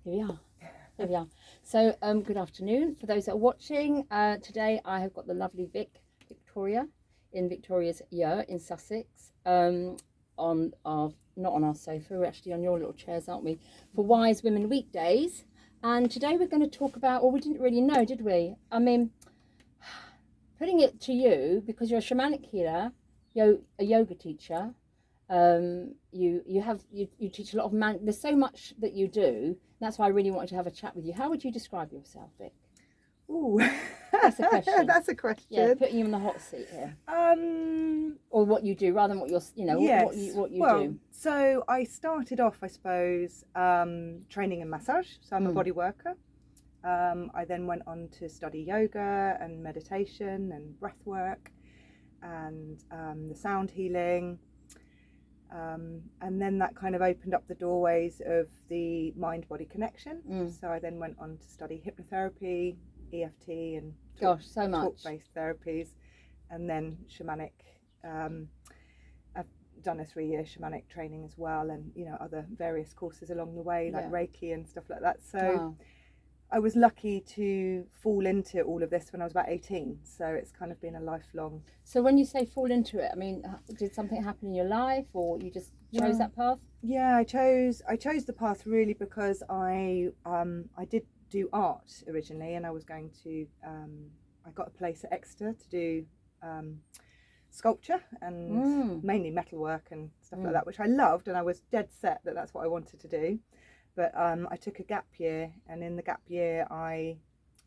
Here we are. Here we are. So, good afternoon. For those that are watching, today I have got the lovely Victoria, in Victoria's Yurt in Sussex, on our, not on our sofa, we're actually on your little chairs, aren't we, for Wise Women Weekdays. And today we're going to talk about, well, we didn't really know, did we? I mean, putting it to you, because you're a shamanic healer, a yoga teacher, you teach a lot of there's so much that you do. That's why I really wanted to have a chat with you. How would you describe yourself, Vic? Ooh, That's a question. that's a question. Yeah, putting you in the hot seat here. Or what you do, rather than what you're, yes. what you well, do. So I started off, I suppose, training in massage. So I'm a body worker. I then went on to study yoga and meditation and breath work and the sound healing. And then that kind of opened up the doorways of the mind-body connection. So I then went on to study hypnotherapy, EFT, and talk-based therapies, and then shamanic. I've done a 3-year shamanic training as well, and other various courses along the way, like Reiki and stuff like that. So I was lucky to fall into all of this when I was about 18. So it's kind of been a lifelong. So when you say fall into it, I mean, did something happen in your life, or you just chose that path? Yeah, I chose the path really because I did do art originally, and I was going to I got a place at Exeter to do sculpture and mainly metalwork and stuff like that, which I loved, and I was dead set that that's what I wanted to do. But I took a gap year, and in the gap year I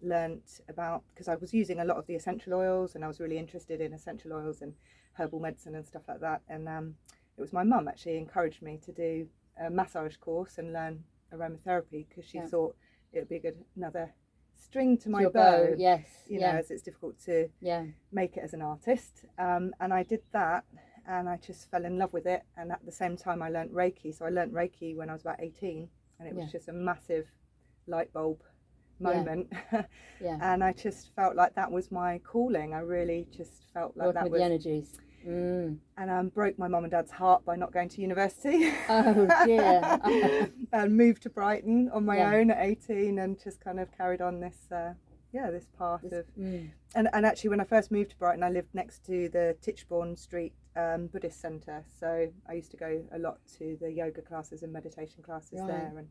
learnt about, because I was using a lot of the essential oils, and I was really interested in essential oils and herbal medicine and stuff like that. And it was my mum actually encouraged me to do a massage course and learn aromatherapy, because she thought it would be another string to my bow. Yes, as it's difficult to make it as an artist. And I did that, and I just fell in love with it. And at the same time I learnt Reiki. So I learnt Reiki when I was about 18, and it was just a massive light bulb moment. And I just felt like that was my calling. I really just felt like working with the energies. And broke my mum and dad's heart by not going to university. Oh dear. And moved to Brighton on my own at 18, and just kind of carried on this this path of and actually when I first moved to Brighton, I lived next to the Titchbourne Street Buddhist centre, so I used to go a lot to the yoga classes and meditation classes there, and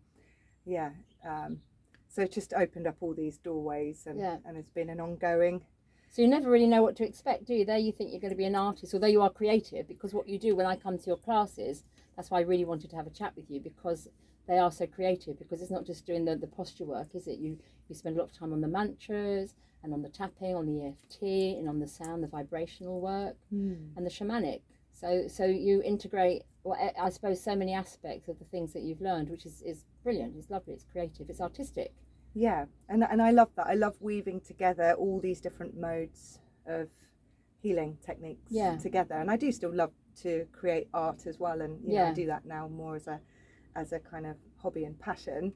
so it just opened up all these doorways, and it's been an ongoing. So you never really know what to expect, do you? There you think you're going to be an artist, although you are creative, because what you do when I come to your classes, that's why I really wanted to have a chat with you, because they are so creative, because it's not just doing the posture work, is it? You spend a lot of time on the mantras and on the tapping, on the EFT, and on the sound, the vibrational work, and the shamanic. So you integrate, well, I suppose, so many aspects of the things that you've learned, which is brilliant. It's lovely, it's creative, it's artistic. Yeah, and I love that. I love weaving together all these different modes of healing techniques together. And I do still love to create art as well, and I do that now more as a kind of hobby and passion.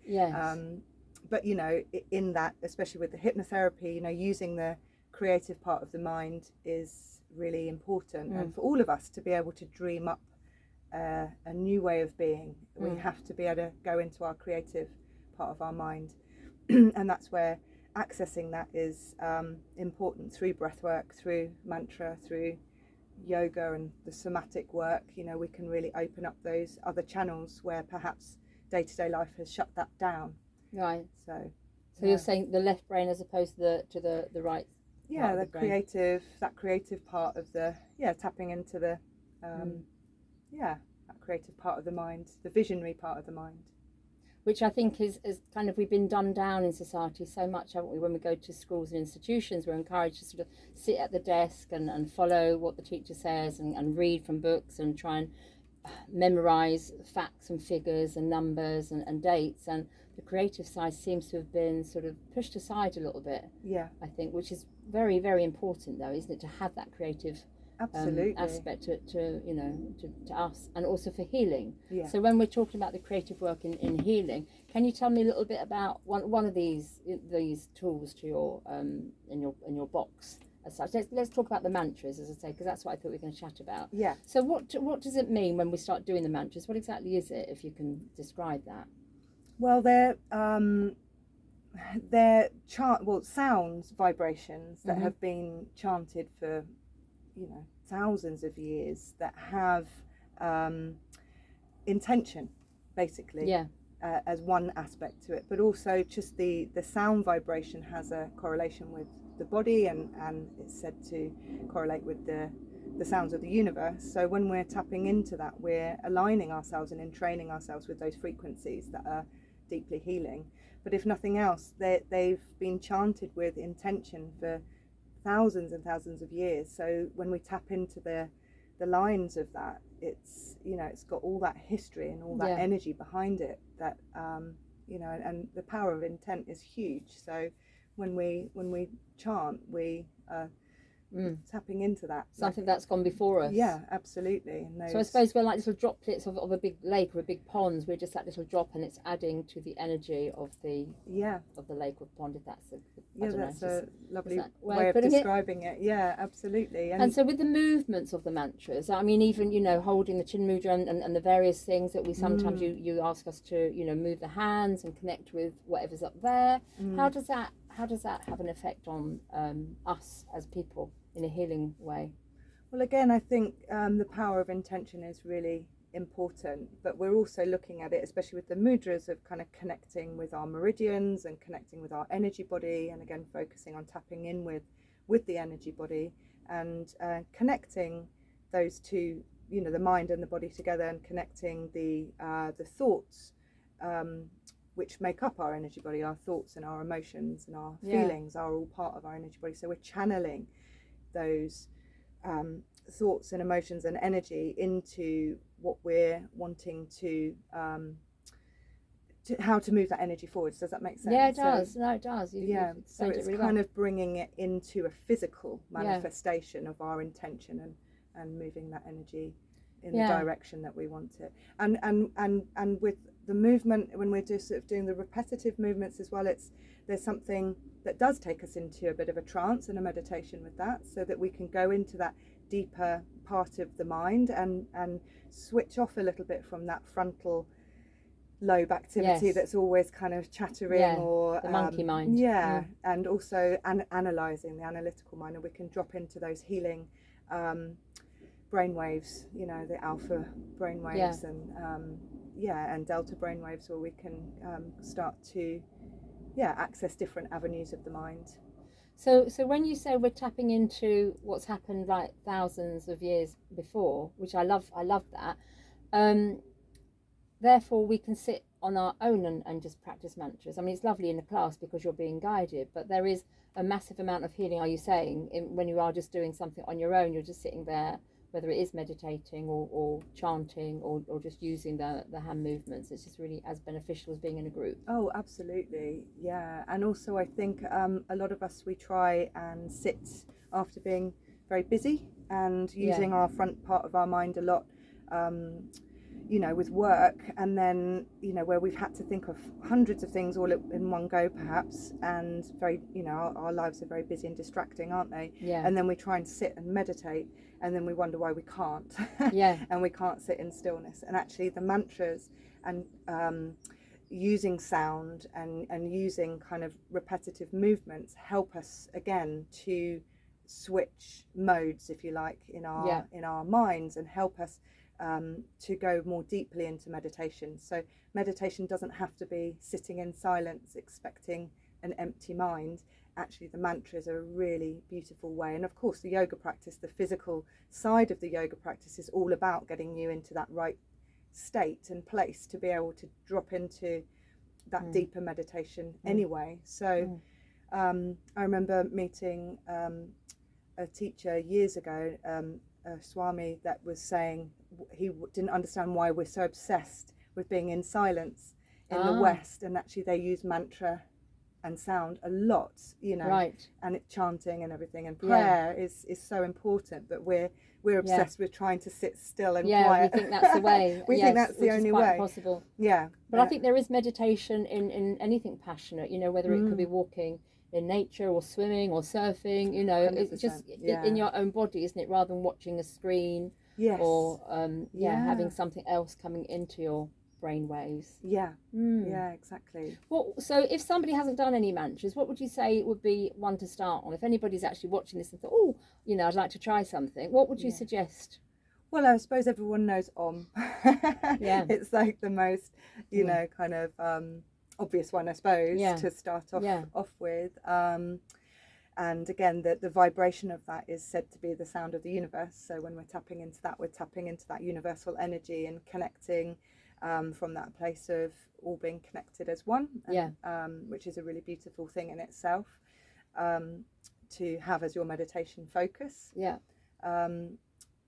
But in that, especially with the hypnotherapy, using the creative part of the mind is really important. And for all of us to be able to dream up a new way of being, we have to be able to go into our creative part of our mind. And that's where accessing that is important, through breath work, through mantra, through yoga and the somatic work. We can really open up those other channels where perhaps day-to-day life has shut that down. Right. So you're saying the left brain as opposed to the right. Yeah, that creative part of the tapping into the that creative part of the mind, the visionary part of the mind. Which I think is kind of, we've been dumbed down in society so much, haven't we? When we go to schools and institutions, we're encouraged to sort of sit at the desk and follow what the teacher says, and read from books and try and memorize facts and figures and numbers and dates, and the creative side seems to have been sort of pushed aside a little bit. I think, which is very, very important though, isn't it, to have that creative aspect to us, and also for healing. So when we're talking about the creative work in healing, can you tell me a little bit about one of these tools to your in your box as such? Let's talk about the mantras, as I say, because that's what I thought we were going to chat about. So what does it mean when we start doing the mantras? What exactly is it, if you can describe that? Well, they're sounds, vibrations that have been chanted for, thousands of years, that have intention, basically. Yeah. As one aspect to it, but also just the sound vibration has a correlation with the body, and it's said to correlate with the sounds of the universe. So when we're tapping into that, we're aligning ourselves and entraining ourselves with those frequencies that are deeply healing. But if nothing else, they've been chanted with intention for thousands and thousands of years. So when we tap into the lines of that, it's it's got all that history and all that energy behind it, that and the power of intent is huge. So when we chant, we tapping into that, something that's gone before us. Yeah, absolutely. So I suppose we're like little droplets of a big lake or a big pond. We're just that little drop, and it's adding to the energy of the lake or pond, if that's a lovely way of describing it. Yeah, absolutely. And so with the movements of the mantras, I mean, even holding the chin mudra and the various things that we sometimes you ask us to move the hands and connect with whatever's up there. How does that have an effect on us as people in a healing way? Well, again, I think the power of intention is really important, but we're also looking at it, especially with the mudras, of kind of connecting with our meridians and connecting with our energy body, and again focusing on tapping in with the energy body, and connecting those two, the mind and the body together, and connecting the thoughts which make up our energy body. Our thoughts and our emotions and our feelings are all part of our energy body. So we're channeling those thoughts and emotions and energy into what we're wanting to how to move that energy forward. Does that make sense? Yeah, it does. So, it does. So it's really kind of bringing it into a physical manifestation of our intention, and moving that energy in the direction that we want it. And with the movement, when we're just sort of doing the repetitive movements as well, there's something that does take us into a bit of a trance and a meditation with that, so that we can go into that deeper part of the mind and switch off a little bit from that frontal lobe activity that's always kind of chattering, or the monkey mind. And also analysing, the analytical mind, and we can drop into those healing brainwaves, the alpha brainwaves, and delta brainwaves, where we can start to access different avenues of the mind. So when you say we're tapping into what's happened like thousands of years before, which I love that, therefore we can sit on our own and just practice mantras. I mean, it's lovely in a class because you're being guided, but there is a massive amount of healing, are you saying, when you are just doing something on your own? You're just sitting there, whether it is meditating or chanting or just using the hand movements. It's just really as beneficial as being in a group. Oh, absolutely. Yeah. And also I think a lot of us, we try and sit after being very busy and using our front part of our mind a lot, with work, and then where we've had to think of hundreds of things all in one go perhaps, and very our lives are very busy and distracting, aren't they? And then we try and sit and meditate, and then we wonder why we can't. And we can't sit in stillness. And actually the mantras and using sound and using kind of repetitive movements help us again to switch modes, if you like, in our minds, and help us to go more deeply into meditation. So meditation doesn't have to be sitting in silence expecting an empty mind. Actually, the mantras are a really beautiful way. And of course the yoga practice, the physical side of the yoga practice, is all about getting you into that right state and place to be able to drop into that deeper meditation anyway. So I remember meeting a teacher years ago, a Swami, that was saying he didn't understand why we're so obsessed with being in silence in the West, and actually they use mantra and sound a lot, and it's chanting and everything, and prayer is so important, but we're obsessed with trying to sit still and quiet. We think that's the way. We think that's the only way. Impossible. But I think there is meditation in anything passionate, whether it could be walking in nature or swimming or surfing, it's just in your own body, isn't it, rather than watching a screen or having something else coming into your brain waves. Yeah. Yeah, exactly. So if somebody hasn't done any mantras, what would you say would be one to start on? If anybody's actually watching this and thought, oh, I'd like to try something, what would you suggest? Well, I suppose everyone knows Om. Yeah. It's like the most, kind of obvious one, I suppose, to start off with. And again, the vibration of that is said to be the sound of the universe. So when we're tapping into that, we're tapping into that universal energy and connecting from that place of all being connected as one, which is a really beautiful thing in itself, to have as your meditation focus. Yeah.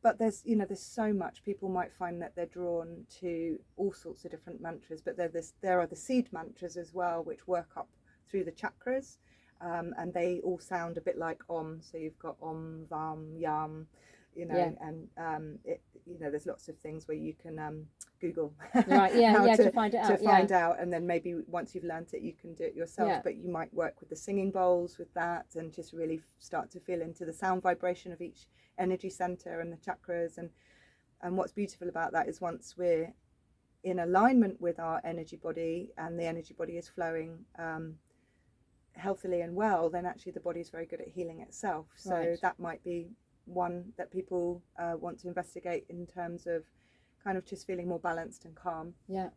But there's so much. People might find that they're drawn to all sorts of different mantras, but there are the seed mantras as well, which work up through the chakras. And they all sound a bit like Om. So you've got Om, Vam, Yam, and there's lots of things where you can Google to find it out. To find out, and then maybe once you've learnt it, you can do it yourself. Yeah. But you might work with the singing bowls with that, and just really start to feel into the sound vibration of each energy center and the chakras. And what's beautiful about that is once we're in alignment with our energy body, and the energy body is flowing healthily and well, then actually the body is very good at healing itself. So that might be one that people want to investigate in terms of kind of just feeling more balanced and calm. Yeah.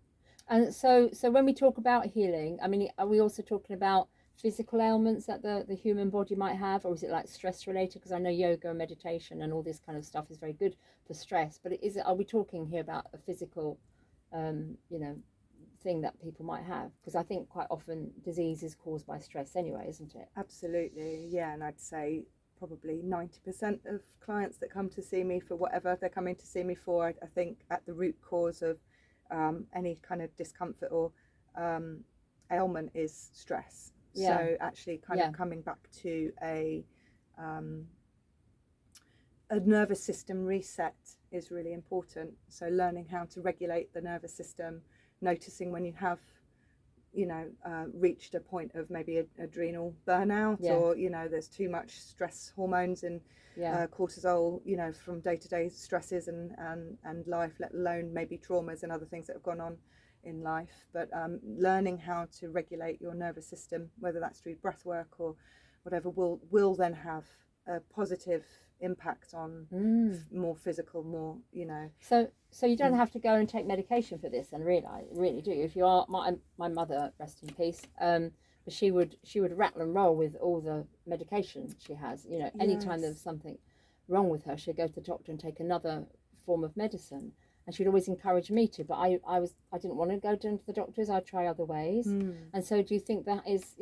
And so when we talk about healing, I mean, are we also talking about physical ailments that the human body might have, or is it like stress related? Because I know yoga and meditation and all this kind of stuff is very good for stress, but are we talking here about a physical thing that people might have? Because I think quite often disease is caused by stress anyway, isn't it? Absolutely, yeah. And I'd say probably 90% of clients that come to see me for whatever they're coming to see me for, I think at the root cause of any kind of discomfort or ailment is stress. So actually kind of coming back to a nervous system reset is really important. So learning how to regulate the nervous system, noticing when you have reached a point of maybe adrenal burnout, or there's too much stress hormones and cortisol, from day-to-day stresses and life, let alone maybe traumas and other things that have gone on in life. But learning how to regulate your nervous system, whether that's through breath work or whatever, will then have a positive impact on more physical, more So you don't have to go and take medication for this, and really do. If you are, my mother, rest in peace, she would rattle and roll with all the medication she has. Anytime there was something wrong with her, she'd go to the doctor and take another form of medicine. And she'd always encourage me to, but I didn't want to go down to the doctors. I'd try other ways. And so, do you think that is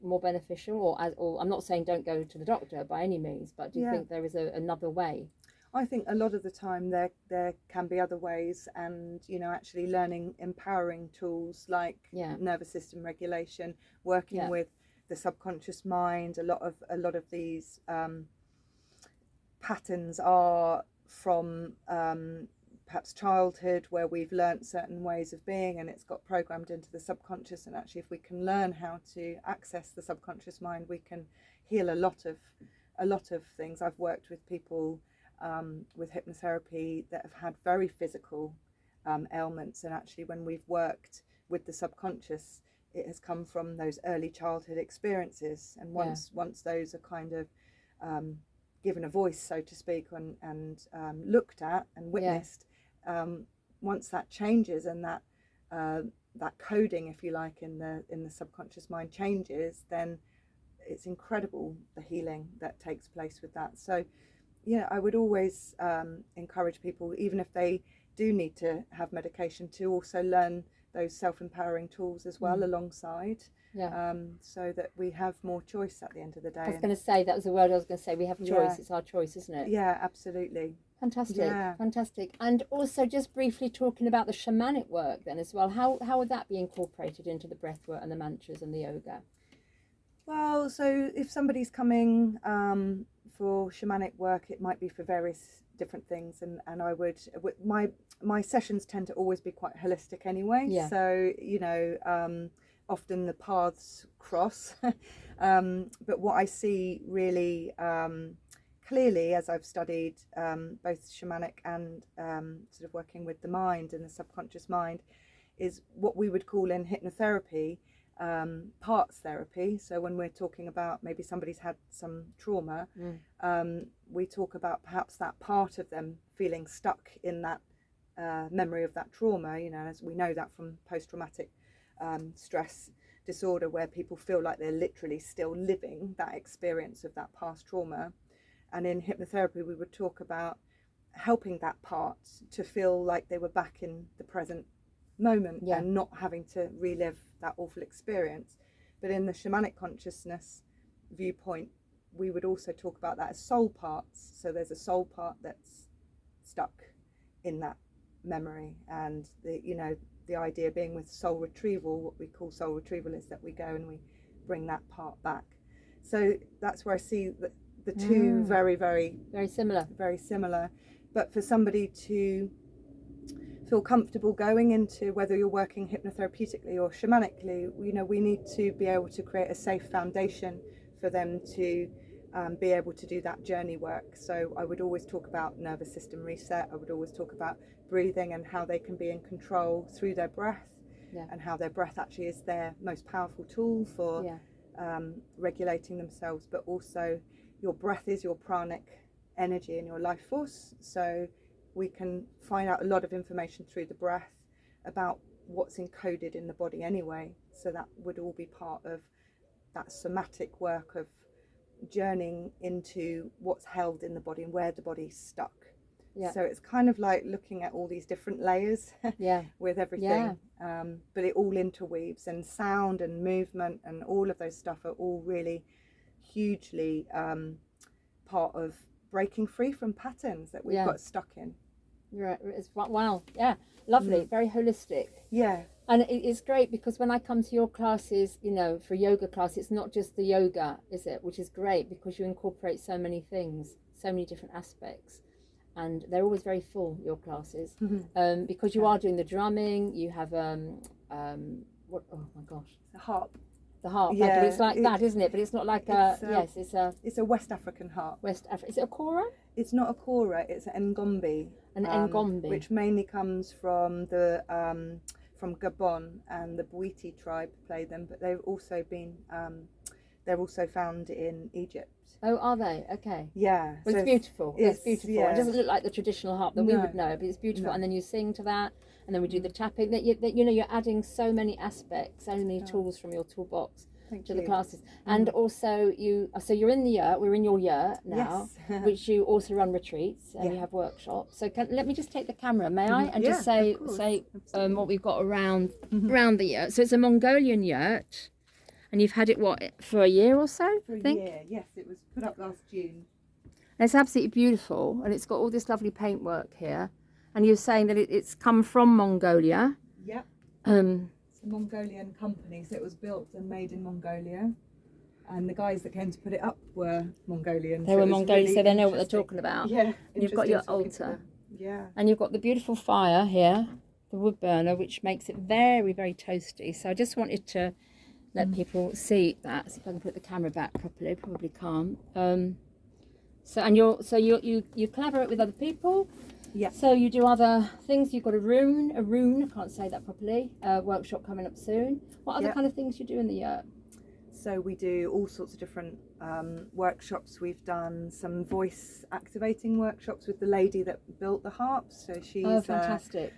more beneficial, or I'm not saying don't go to the doctor by any means, but do you think there is another way? I think a lot of the time there can be other ways, and actually learning empowering tools like nervous system regulation, working with the subconscious mind. A lot of these patterns are from perhaps childhood, where we've learnt certain ways of being and it's got programmed into the subconscious. And actually, if we can learn how to access the subconscious mind, we can heal a lot of things. I've worked with people with hypnotherapy that have had very physical ailments, and actually when we've worked with the subconscious, it has come from those early childhood experiences. And once those are kind of given a voice, so to speak, and looked at and witnessed, once that changes and that coding, if you like, in the subconscious mind changes, then it's incredible the healing that takes place with that. So I would always encourage people, even if they do need to have medication, to also learn those self-empowering tools as well alongside, so that we have more choice at the end of the day. I was going to say, that was the word I was going to say. We have choice. It's our choice, isn't it? Yeah, absolutely. Fantastic. And also, just briefly talking about the shamanic work then as well, how would that be incorporated into the breath work and the mantras and the yoga? Well, so if somebody's coming for shamanic work, it might be for various different things, and I would, my sessions tend to always be quite holistic anyway. So often the paths cross, but what I see really clearly, as I've studied both shamanic and sort of working with the mind and the subconscious mind, is what we would call in hypnotherapy parts therapy. So when we're talking about maybe somebody's had some trauma, we talk about perhaps that part of them feeling stuck in that memory of that trauma, you know, as we know that from post-traumatic stress disorder, where people feel like they're literally still living that experience of that past trauma. And in hypnotherapy we would talk about helping that part to feel like they were back in the present moment and not having to relive that awful experience. But in the shamanic consciousness viewpoint, we would also talk about that as soul parts. So there's a soul part that's stuck in that memory, and the idea being with soul retrieval, what we call soul retrieval, is that we go and we bring that part back. So that's where I see the two very similar. But for somebody to feel comfortable going into, whether you're working hypnotherapeutically or shamanically, we need to be able to create a safe foundation for them to be able to do that journey work. So I would always talk about nervous system reset. I would always talk about breathing and how they can be in control through their breath, and how their breath actually is their most powerful tool for regulating themselves. But also your breath is your pranic energy and your life force. So we can find out a lot of information through the breath about what's encoded in the body anyway. So that would all be part of that somatic work of journeying into what's held in the body and where the body's stuck. So it's kind of like looking at all these different layers with everything, but it all interweaves, and sound and movement and all of those stuff are all really hugely part of breaking free from patterns that we've got stuck in. Right. Wow. Yeah. Lovely. Very holistic. Yeah. And it's great because when I come to your classes, for yoga class, it's not just the yoga, is it? Which is great because you incorporate so many things, so many different aspects, and they're always very full, your classes, because you are doing the drumming. You have what? Oh my gosh, the harp. The harp. Yeah, it's like that, isn't it? But it's not like it's a West African harp. West Africa. Is it a kora? It's not a kora. It's an ngombe. An ngombe, which mainly comes from the from Gabon, and the Bwiti tribe play them, but they've also been they're also found in Egypt. Oh, are they? Okay. Yeah. Well, so it's beautiful. It's beautiful. Yeah. It doesn't look like the traditional harp that we would know, but it's beautiful. And then you sing to that, and then we do the tapping. That you're adding so many aspects, so many tools from your toolbox to the classes. And also you're in the yurt. We're in your yurt now, which you also run retreats and you have workshops. So let me just take the camera, may I? And just say what we've got around the yurt. So it's a Mongolian yurt. And you've had it, for a year or so, I think? For a year, yes. It was put up last June. And it's absolutely beautiful, and it's got all this lovely paintwork here. And you're saying that it's come from Mongolia. Yep. It's a Mongolian company, so it was built and made in Mongolia. And the guys that came to put it up were Mongolian. They were Mongolian, really, so they know what they're talking about. Yeah. And you've got your altar. Yeah. And you've got the beautiful fire here, the wood burner, which makes it very, very toasty. So I just wanted to let people see that. See if I can put the camera back properly. Probably can't. So you collaborate with other people. Yeah. So you do other things. You've got a rune. I can't say that properly. Workshop coming up soon. What other kind of things you do in the yurt? So we do all sorts of different workshops. We've done some voice activating workshops with the lady that built the harp. So she's fantastic.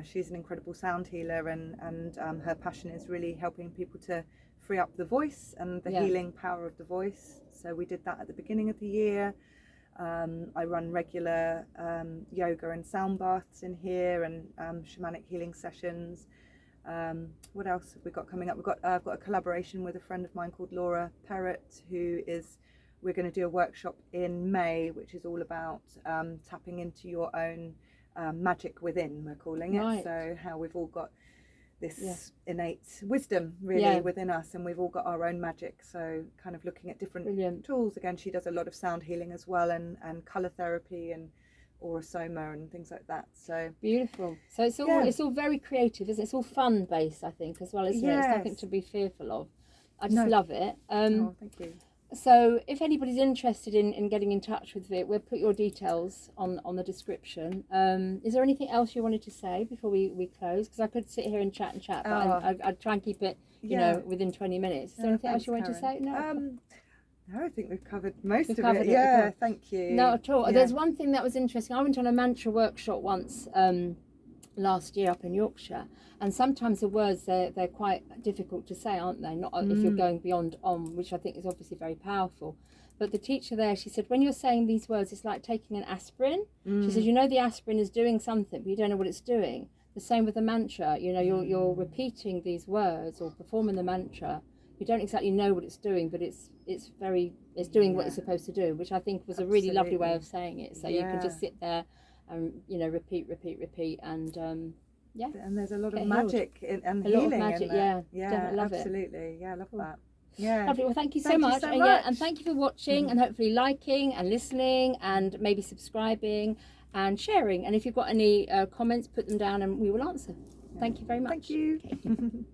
She's an incredible sound healer, and her passion is really helping people to free up the voice and the healing power of the voice. So we did that at the beginning of the year. I run regular yoga and sound baths in here, and shamanic healing sessions. What else have we got coming up? I've got a collaboration with a friend of mine called Laura Perrott, we're going to do a workshop in May, which is all about tapping into your own magic within, we're calling it. Right. So how we've all got this innate wisdom really within us, and we've all got our own magic. So kind of looking at different tools. Again, she does a lot of sound healing as well, and colour therapy and Aura-Soma and things like that. So beautiful. So it's all very creative, isn't it? It's all fun based, I think, as well, isn't it? It's nothing to be fearful of. I just love it. Thank you. So if anybody's interested in getting in touch with Vic, we'll put your details on the description. Is there anything else you wanted to say before we close? Because I could sit here and chat, but I'd try and keep it, you know, within 20 minutes. Is there anything else you wanted to say? No. No, I think we've covered most of it. Yeah, thank you. No, at all. Yeah. There's one thing that was interesting. I went on a mantra workshop once last year up in Yorkshire, and sometimes the words they're quite difficult to say, aren't they? Not if you're going beyond om, which I think is obviously very powerful. But the teacher there, she said, when you're saying these words, it's like taking an aspirin. She says, you know, the aspirin is doing something, but you don't know what it's doing. The same with the mantra. You know, you're repeating these words or performing the mantra. You don't exactly know what it's doing, but it's doing what it's supposed to do, which I think was a really lovely way of saying it. So you can just sit there and, you know, repeat, and and there's a lot of magic and healing. A lot of magic, love absolutely. It. Yeah, I love that. Yeah. Lovely. Well, thank you so much. And thank you for watching and hopefully liking and listening and maybe subscribing and sharing. And if you've got any comments, put them down and we will answer. Thank you very much. Thank you.